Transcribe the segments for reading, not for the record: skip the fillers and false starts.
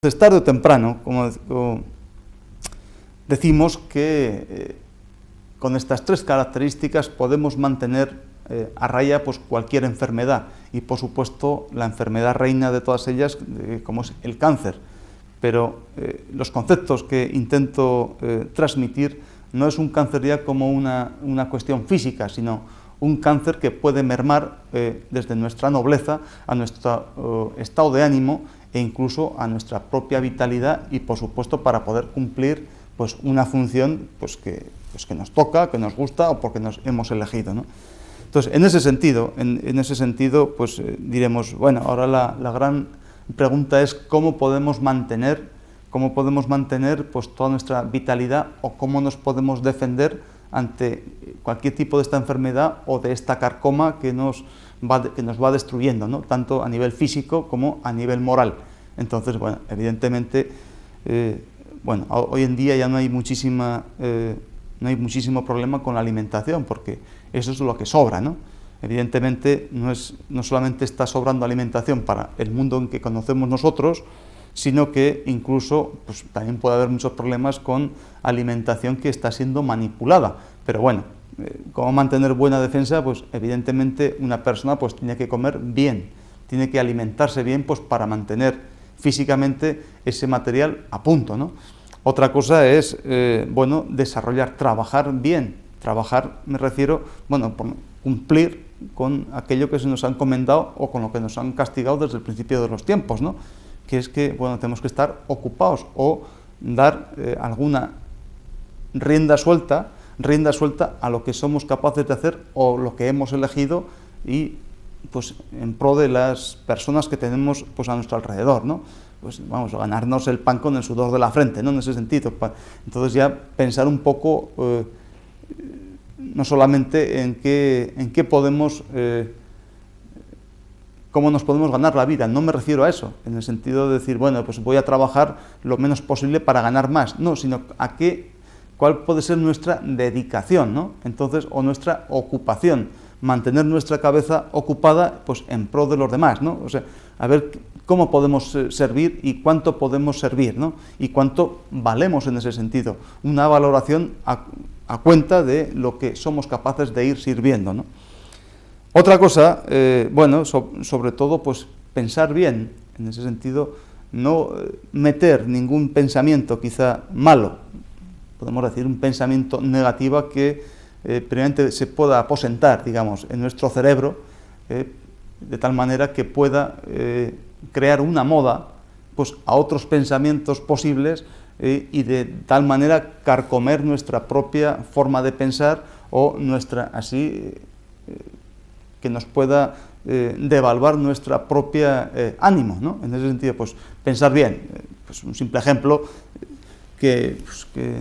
Entonces, tarde o temprano, como decimos que con estas tres características podemos mantener a raya pues, cualquier enfermedad, y por supuesto la enfermedad reina de todas ellas, como es el cáncer. Pero los conceptos que intento transmitir no es un cáncer ya como una cuestión física, sino un cáncer que puede mermar desde nuestra nobleza a nuestro estado de ánimo e incluso a nuestra propia vitalidad, y por supuesto para poder cumplir pues, una función pues, que nos toca, que nos gusta o porque nos hemos elegido, ¿no? Entonces, en ese sentido, pues diremos, bueno, ahora la gran pregunta es cómo podemos mantener pues, toda nuestra vitalidad, o cómo nos podemos defender ante cualquier tipo de esta enfermedad o de esta carcoma que nos va destruyendo, ¿no? Tanto a nivel físico como a nivel moral. Entonces, bueno, evidentemente, hoy en día ya no hay muchísimo problema con la alimentación, porque eso es lo que sobra, ¿no? Evidentemente, no solamente está sobrando alimentación para el mundo en que conocemos nosotros, sino que incluso pues, también puede haber muchos problemas con alimentación que está siendo manipulada. Pero bueno, ¿cómo mantener buena defensa? Pues evidentemente una persona pues, tiene que comer bien, tiene que alimentarse bien pues, para mantener físicamente ese material a punto, ¿no? Otra cosa es, trabajar bien. Trabajar, me refiero, por cumplir con aquello que se nos ha encomendado o con lo que nos han castigado desde el principio de los tiempos, ¿no? Que es que, tenemos que estar ocupados o dar alguna rienda suelta a lo que somos capaces de hacer o lo que hemos elegido, y pues en pro de las personas que tenemos pues a nuestro alrededor, ¿no? Pues vamos a ganarnos el pan con el sudor de la frente, ¿no? En ese sentido. Entonces ya pensar un poco no solamente en qué podemos cómo nos podemos ganar la vida. No me refiero a eso, en el sentido de decir, pues voy a trabajar lo menos posible para ganar más, no, sino a cuál puede ser nuestra dedicación, ¿no? Entonces, o nuestra ocupación, mantener nuestra cabeza ocupada pues en pro de los demás, ¿no? O sea, a ver cómo podemos servir y cuánto podemos servir, ¿no? Y cuánto valemos en ese sentido. Una valoración a cuenta de lo que somos capaces de ir sirviendo, ¿no? Otra cosa, sobre todo, pues pensar bien, en ese sentido, no meter ningún pensamiento quizá malo, podemos decir un pensamiento negativo que primeramente se pueda aposentar, digamos, en nuestro cerebro, de tal manera que pueda crear una moda pues, a otros pensamientos posibles y de tal manera carcomer nuestra propia forma de pensar o que nos pueda devaluar nuestra propia ánimo, ¿no? En ese sentido, pues pensar bien. Pues un simple ejemplo que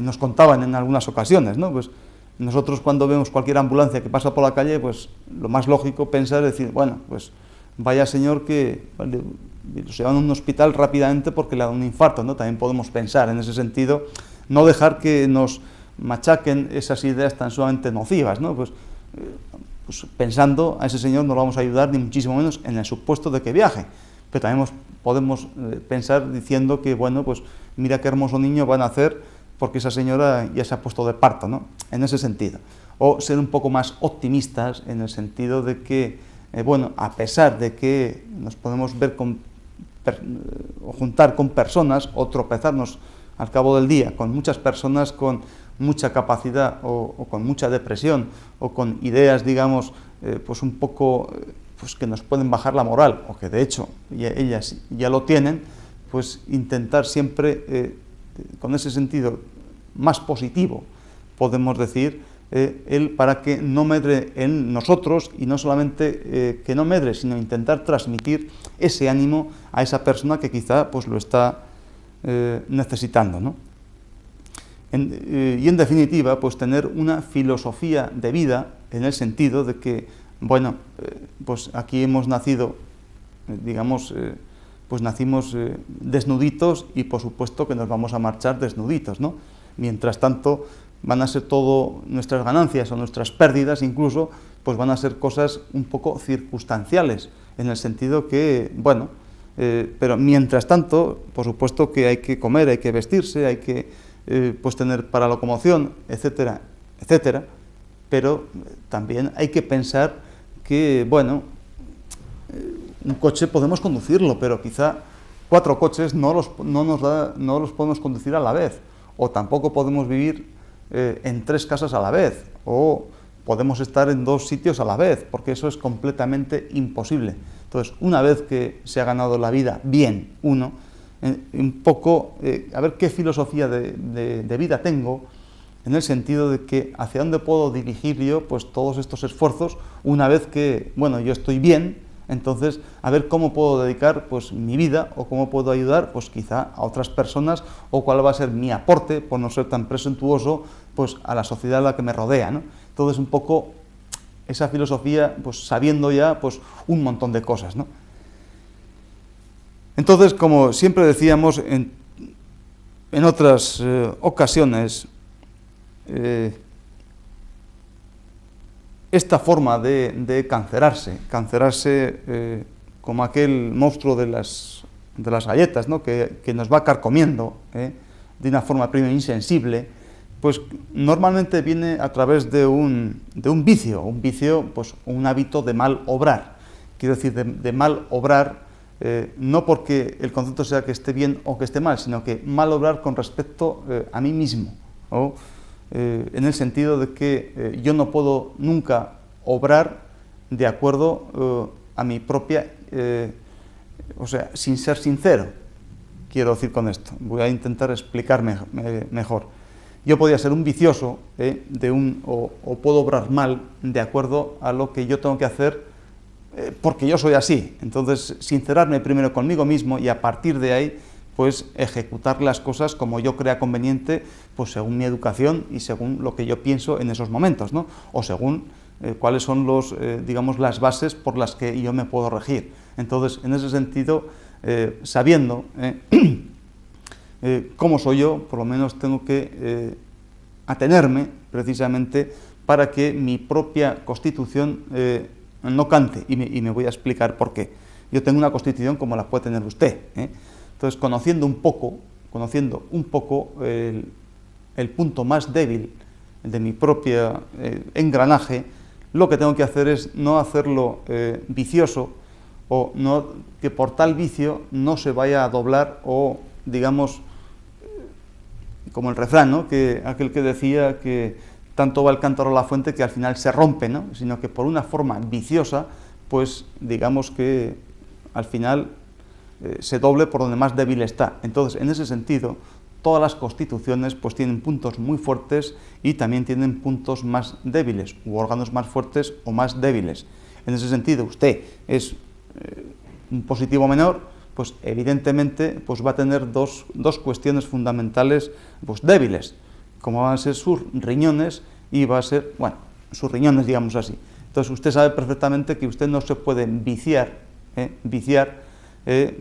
nos contaban en algunas ocasiones, ¿no? Pues nosotros cuando vemos cualquier ambulancia que pasa por la calle, pues lo más lógico pensar es decir, pues vaya señor que lo llevan a un hospital rápidamente porque le da un infarto, ¿no? También podemos pensar en ese sentido, no dejar que nos machaquen esas ideas tan sumamente nocivas, ¿no? Pues pensando a ese señor no lo vamos a ayudar ni muchísimo menos en el supuesto de que viaje, pero también podemos pensar diciendo que pues mira qué hermoso niño van a hacer porque esa señora ya se ha puesto de parto, ¿no? En ese sentido. O ser un poco más optimistas en el sentido de que, a pesar de que nos podemos ver o juntar con personas o tropezarnos al cabo del día con muchas personas con mucha capacidad o con mucha depresión o con ideas, digamos, pues un poco pues que nos pueden bajar la moral, o que de hecho ellas ya lo tienen, pues intentar siempre, con ese sentido más positivo, podemos decir, para que no medre en nosotros, y no solamente que no medre, sino intentar transmitir ese ánimo a esa persona que quizá pues lo está necesitando, ¿no? Y en definitiva, pues tener una filosofía de vida en el sentido de que, pues aquí hemos nacido, pues nacimos desnuditos y por supuesto que nos vamos a marchar desnuditos, ¿no? Mientras tanto, van a ser todo nuestras ganancias o nuestras pérdidas incluso, pues van a ser cosas un poco circunstanciales, en el sentido que, Pero mientras tanto, por supuesto que hay que comer, hay que vestirse, hay que pues tener para locomoción, etcétera, etcétera. Pero también hay que pensar que, bueno, un coche podemos conducirlo, pero quizá 4 coches no los podemos conducir a la vez, o tampoco podemos vivir en 3 casas a la vez, o podemos estar en 2 sitios a la vez, porque eso es completamente imposible. Entonces, una vez que se ha ganado la vida bien uno, un poco, a ver qué filosofía de vida tengo, en el sentido de que hacia dónde puedo dirigir yo pues todos estos esfuerzos una vez que, bueno, yo estoy bien. Entonces, a ver cómo puedo dedicar pues mi vida, o cómo puedo ayudar pues quizá a otras personas, o cuál va a ser mi aporte, por no ser tan presuntuoso, pues a la sociedad a la que me rodea, ¿no? Entonces, un poco esa filosofía, pues sabiendo ya pues un montón de cosas, ¿no? Entonces, como siempre decíamos en otras ocasiones, esta forma de cancerarse como aquel monstruo de las galletas, ¿no? que nos va carcomiendo de una forma primero insensible, pues normalmente viene a través de un vicio, pues un hábito de mal obrar. Quiero decir, de mal obrar, no porque el concepto sea que esté bien o que esté mal, sino que mal obrar con respecto a mí mismo, ¿no? En el sentido de que yo no puedo nunca obrar de acuerdo a mi propia, o sea, sin ser sincero, quiero decir con esto. Voy a intentar explicarme mejor. Yo podría ser un vicioso o puedo obrar mal de acuerdo a lo que yo tengo que hacer porque yo soy así. Entonces, sincerarme primero conmigo mismo y a partir de ahí pues ejecutar las cosas como yo crea conveniente, pues según mi educación y según lo que yo pienso en esos momentos, ¿no? O según cuáles son digamos, las bases por las que yo me puedo regir. Entonces, en ese sentido, sabiendo cómo soy yo, por lo menos tengo que atenerme precisamente para que mi propia constitución no cante, y me voy a explicar por qué. Yo tengo una constitución como la puede tener usted, Entonces, conociendo un poco el punto más débil de mi propio engranaje, lo que tengo que hacer es no hacerlo vicioso, o no, que por tal vicio no se vaya a doblar, o digamos, como el refrán, ¿no? Que aquel que decía que tanto va el cántaro a la fuente que al final se rompe, ¿no? Sino que por una forma viciosa, pues digamos que al final se doble por donde más débil está. Entonces, en ese sentido, todas las constituciones pues tienen puntos muy fuertes y también tienen puntos más débiles, u órganos más fuertes o más débiles. En ese sentido, usted es un positivo menor, pues evidentemente pues va a tener dos cuestiones fundamentales pues débiles, como van a ser sus riñones y va a ser, bueno, sus riñones, digamos así. Entonces, usted sabe perfectamente que usted no se puede viciar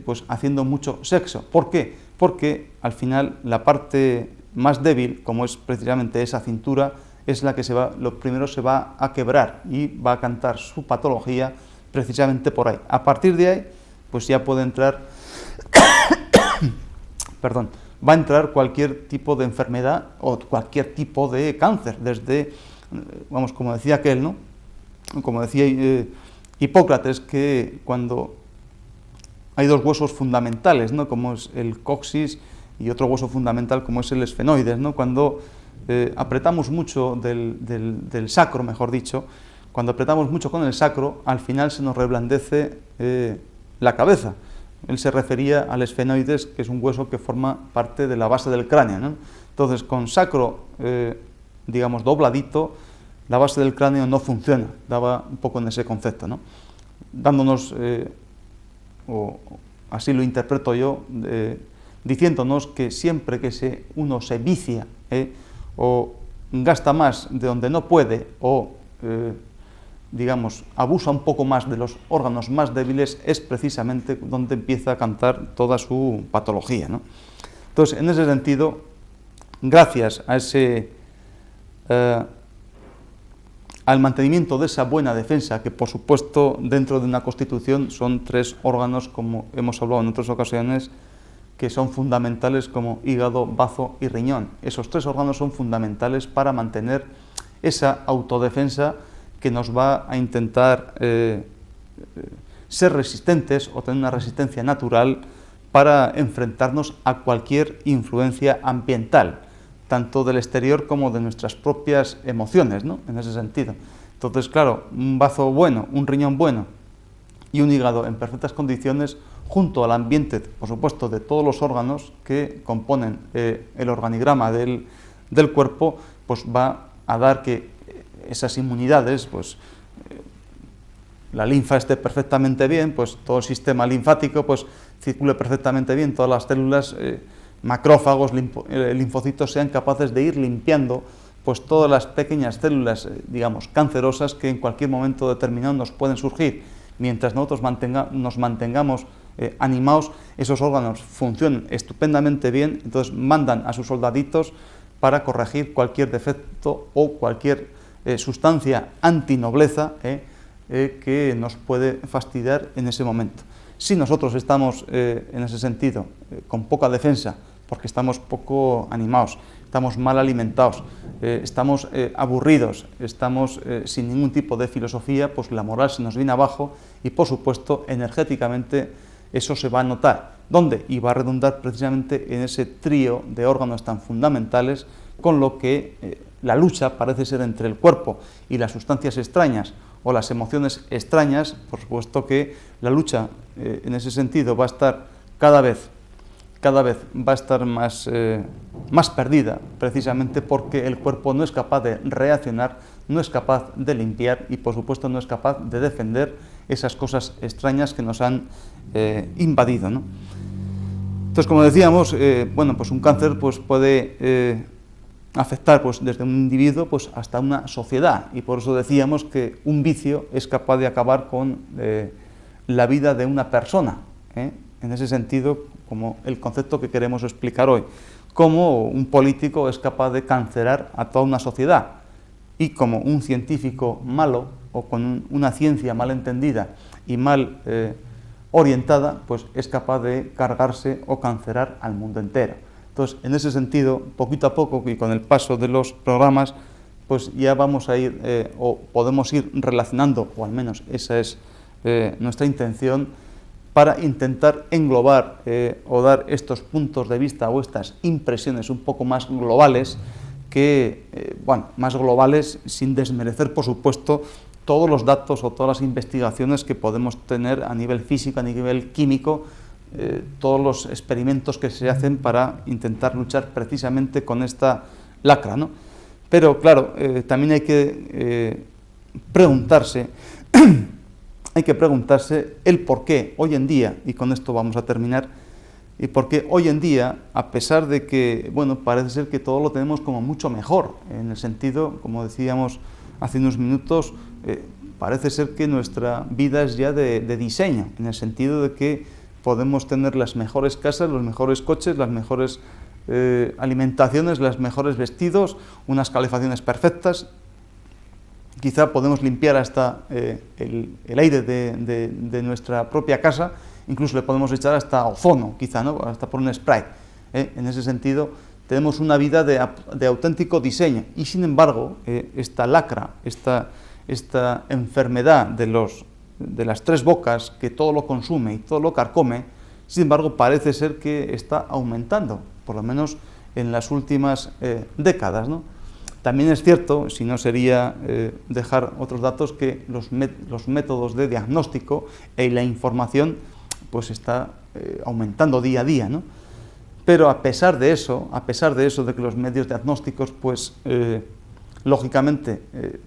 pues haciendo mucho sexo. ¿Por qué? Porque al final la parte más débil, como es precisamente esa cintura, es la que lo primero se va a quebrar y va a cantar su patología precisamente por ahí. A partir de ahí, pues ya puede entrar, perdón, va a entrar cualquier tipo de enfermedad o cualquier tipo de cáncer, desde, vamos, como decía aquel, ¿no? Como decía Hipócrates, que cuando hay 2 huesos fundamentales, ¿no? Como es el coxis, y otro hueso fundamental como es el esfenoides, ¿no? Cuando apretamos mucho del sacro, mejor dicho, cuando apretamos mucho con el sacro, al final se nos reblandece la cabeza. Él se refería al esfenoides, que es un hueso que forma parte de la base del cráneo, ¿no? Entonces, con sacro, digamos, dobladito, la base del cráneo no funciona. Daba un poco en ese concepto, ¿no? Dándonos, o así lo interpreto yo, diciéndonos que siempre que uno se vicia o gasta más de donde no puede, o digamos, abusa un poco más de los órganos más débiles, es precisamente donde empieza a cantar toda su patología, ¿no? Entonces, en ese sentido, gracias a al mantenimiento de esa buena defensa, que por supuesto dentro de una constitución son 3 órganos, como hemos hablado en otras ocasiones, que son fundamentales como hígado, bazo y riñón. Esos 3 órganos son fundamentales para mantener esa autodefensa que nos va a intentar ser resistentes o tener una resistencia natural para enfrentarnos a cualquier influencia ambiental, tanto del exterior como de nuestras propias emociones, ¿no? En ese sentido. Entonces, claro, un bazo bueno, un riñón bueno y un hígado en perfectas condiciones, junto al ambiente, por supuesto, de todos los órganos que componen el organigrama del cuerpo, pues va a dar que esas inmunidades, pues la linfa esté perfectamente bien, pues todo el sistema linfático pues circule perfectamente bien, todas las células, macrófagos, linfocitos sean capaces de ir limpiando pues todas las pequeñas células, digamos, cancerosas que en cualquier momento determinado nos pueden surgir. Mientras nosotros nos mantengamos animados, esos órganos funcionan estupendamente bien, entonces mandan a sus soldaditos para corregir cualquier defecto o cualquier sustancia antinobleza que nos puede fastidiar en ese momento. Si nosotros estamos en ese sentido con poca defensa, porque estamos poco animados, estamos mal alimentados, estamos aburridos, estamos sin ningún tipo de filosofía, pues la moral se nos viene abajo y por supuesto energéticamente eso se va a notar. ¿Dónde? Y va a redundar precisamente en ese trío de órganos tan fundamentales, con lo que la lucha parece ser entre el cuerpo y las sustancias extrañas o las emociones extrañas. Por supuesto que la lucha en ese sentido va a estar cada vez va a estar más perdida, precisamente porque el cuerpo no es capaz de reaccionar, no es capaz de limpiar y por supuesto no es capaz de defender esas cosas extrañas que nos han invadido, ¿no? Entonces, como decíamos, bueno, pues un cáncer pues puede afectar pues desde un individuo pues hasta una sociedad, y por eso decíamos que un vicio es capaz de acabar con la vida de una persona, en ese sentido, como el concepto que queremos explicar hoy, cómo un político es capaz de cancerar a toda una sociedad, y como un científico malo o con una ciencia mal entendida y mal orientada, pues es capaz de cargarse o cancerar al mundo entero. Entonces, en ese sentido, poquito a poco y con el paso de los programas, pues ya vamos a ir o podemos ir relacionando, o al menos esa es nuestra intención, para intentar englobar o dar estos puntos de vista o estas impresiones un poco más globales, bueno, más globales sin desmerecer, por supuesto, todos los datos o todas las investigaciones que podemos tener a nivel físico, a nivel químico, todos los experimentos que se hacen para intentar luchar precisamente con esta lacra, ¿no? Pero claro, también hay que preguntarse el por qué hoy en día, y con esto vamos a terminar, y por qué hoy en día, a pesar de que, bueno, parece ser que todo lo tenemos como mucho mejor, en el sentido, como decíamos hace unos minutos, parece ser que nuestra vida es ya de diseño, en el sentido de que podemos tener las mejores casas, los mejores coches, las mejores alimentaciones, los mejores vestidos, unas calefacciones perfectas. Quizá podemos limpiar hasta el aire de nuestra propia casa, incluso le podemos echar hasta ozono, quizá, ¿no? Hasta por un spray. En ese sentido, tenemos una vida de auténtico diseño, y sin embargo, esta lacra, esta enfermedad de las 3 bocas, que todo lo consume y todo lo carcome, sin embargo, parece ser que está aumentando, por lo menos en las últimas décadas, ¿no? También es cierto, si no sería dejar otros datos, que los métodos de diagnóstico y la información pues está aumentando día a día, ¿no? Pero a pesar de eso, de que los medios diagnósticos pues lógicamente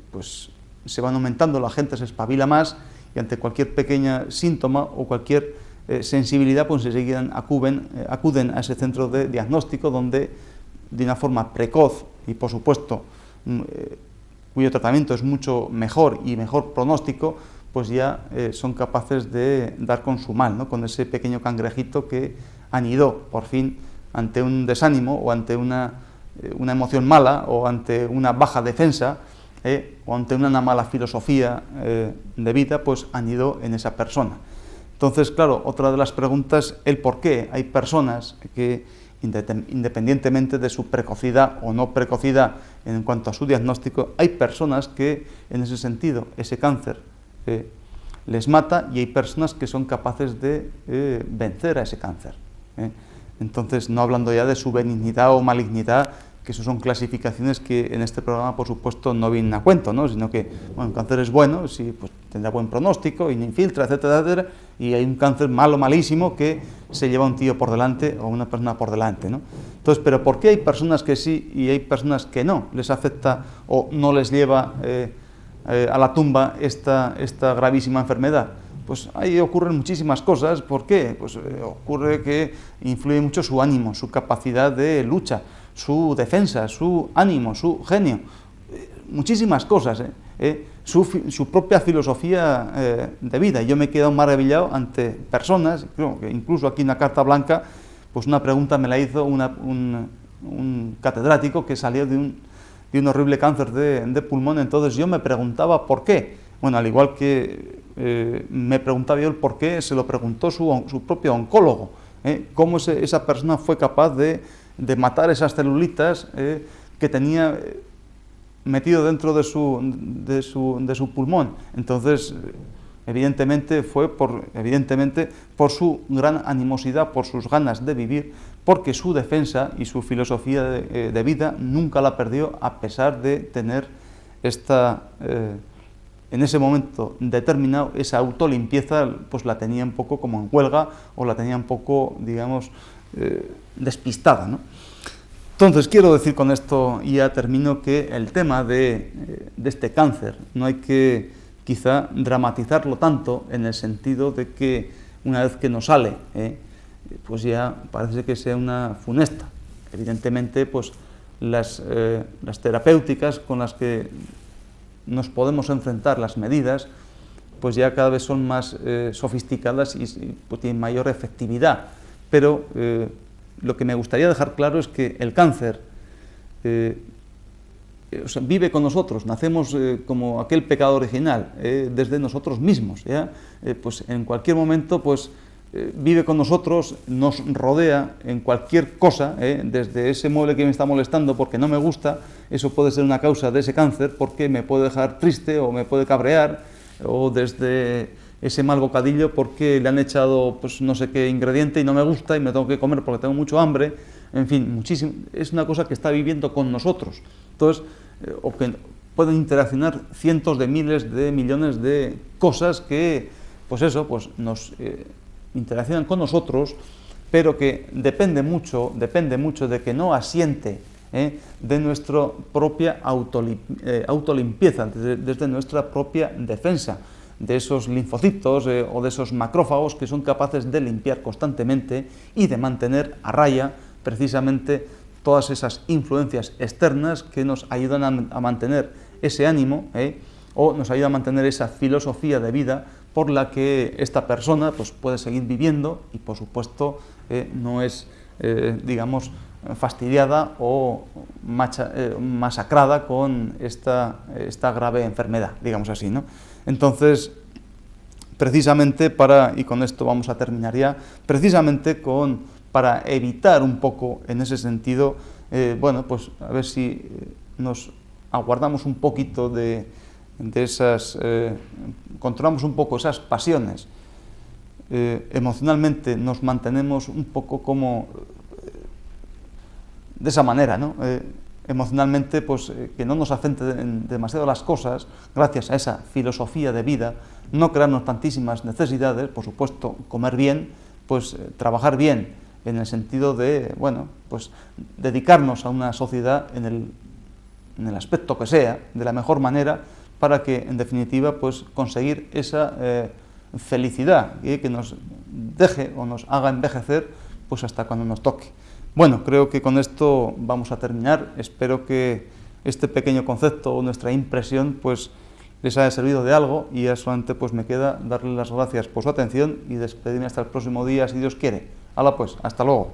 pues se van aumentando, la gente se espabila más y ante cualquier pequeño síntoma o cualquier sensibilidad pues enseguida acuden a ese centro de diagnóstico, donde de una forma precoz y por supuesto cuyo tratamiento es mucho mejor y mejor pronóstico, pues ya son capaces de dar con su mal, ¿no? Con ese pequeño cangrejito que anidó por fin ante un desánimo o ante una emoción mala o ante una baja defensa, o ante una mala filosofía de vida, pues han ido en esa persona. Entonces, claro, otra de las preguntas, el por qué hay personas que, independientemente de su precocidad o no precocidad en cuanto a su diagnóstico, hay personas que, en ese sentido, ese cáncer les mata, y hay personas que son capaces de vencer a ese cáncer. Entonces, no hablando ya de su benignidad o malignidad, que eso son clasificaciones que en este programa, por supuesto, no vienen a cuento, ¿no? Sino que, bueno, un cáncer es bueno, sí, pues tendrá buen pronóstico y no infiltra, etcétera, etcétera, y hay un cáncer malo, malísimo, que se lleva un tío por delante o una persona por delante, ¿no? Entonces, ¿pero por qué hay personas que sí y hay personas que no les afecta o no les lleva a la tumba esta gravísima enfermedad? Pues ahí ocurren muchísimas cosas. ¿Por qué? Pues ocurre que influye mucho su ánimo, su capacidad de lucha, su defensa, su ánimo, su genio, muchísimas cosas, su propia filosofía de vida. Yo me he quedado maravillado ante personas, creo que incluso aquí en la Carta Blanca, pues una pregunta me la hizo un catedrático que salió de un horrible cáncer de pulmón. Entonces yo me preguntaba por qué. Bueno, al igual que me preguntaba yo el por qué, se lo preguntó su propio oncólogo, cómo esa persona fue capaz de matar esas celulitas que tenía metido dentro de su pulmón. Entonces, evidentemente fue por su gran animosidad, por sus ganas de vivir, porque su defensa y su filosofía de vida nunca la perdió, a pesar de tener en ese momento determinado, esa autolimpieza, pues la tenía un poco como en huelga, o la tenía un poco, digamos, despistada, ¿no? Entonces, quiero decir con esto, y ya termino, que el tema de este cáncer no hay que quizá dramatizarlo tanto, en el sentido de que una vez que nos sale, pues ya parece que sea una funesta. Evidentemente, pues las terapéuticas con las que nos podemos enfrentar, las medidas, pues ya cada vez son más sofisticadas y pues tienen mayor efectividad. Pero lo que me gustaría dejar claro es que el cáncer vive con nosotros, nacemos como aquel pecado original, desde nosotros mismos, ¿ya? Pues en cualquier momento pues, vive con nosotros, nos rodea en cualquier cosa, desde ese mueble que me está molestando porque no me gusta, eso puede ser una causa de ese cáncer porque me puede dejar triste o me puede cabrear, o desde ese mal bocadillo porque le han echado pues no sé qué ingrediente y no me gusta y me tengo que comer porque tengo mucho hambre, en fin, muchísimo, es una cosa que está viviendo con nosotros. Entonces, o que pueden interaccionar cientos de miles de millones de cosas que, pues eso, pues nos interaccionan con nosotros, pero que depende mucho de que no asiente de nuestra propia autolimpieza, desde nuestra propia defensa, de esos linfocitos o de esos macrófagos que son capaces de limpiar constantemente y de mantener a raya precisamente todas esas influencias externas que nos ayudan a mantener ese ánimo, o nos ayudan a mantener esa filosofía de vida por la que esta persona pues, puede seguir viviendo y, por supuesto, no es, digamos, fastidiada o masacrada con esta grave enfermedad, digamos así, ¿no? Entonces, precisamente y con esto vamos a terminar ya, precisamente para evitar un poco en ese sentido, bueno, pues a ver si nos aguardamos un poquito de esas, controlamos un poco esas pasiones, emocionalmente nos mantenemos un poco como de esa manera, ¿no? Emocionalmente, pues que no nos afecten demasiado las cosas, gracias a esa filosofía de vida, no crearnos tantísimas necesidades, por supuesto, comer bien, pues trabajar bien, en el sentido de, bueno, pues dedicarnos a una sociedad en el aspecto que sea, de la mejor manera, para que, en definitiva, pues conseguir esa felicidad que nos deje o nos haga envejecer, pues hasta cuando nos toque. Bueno, creo que con esto vamos a terminar. Espero que este pequeño concepto o nuestra impresión pues les haya servido de algo, y ya solamente pues me queda darles las gracias por su atención y despedirme hasta el próximo día, si Dios quiere. Hala pues, hasta luego.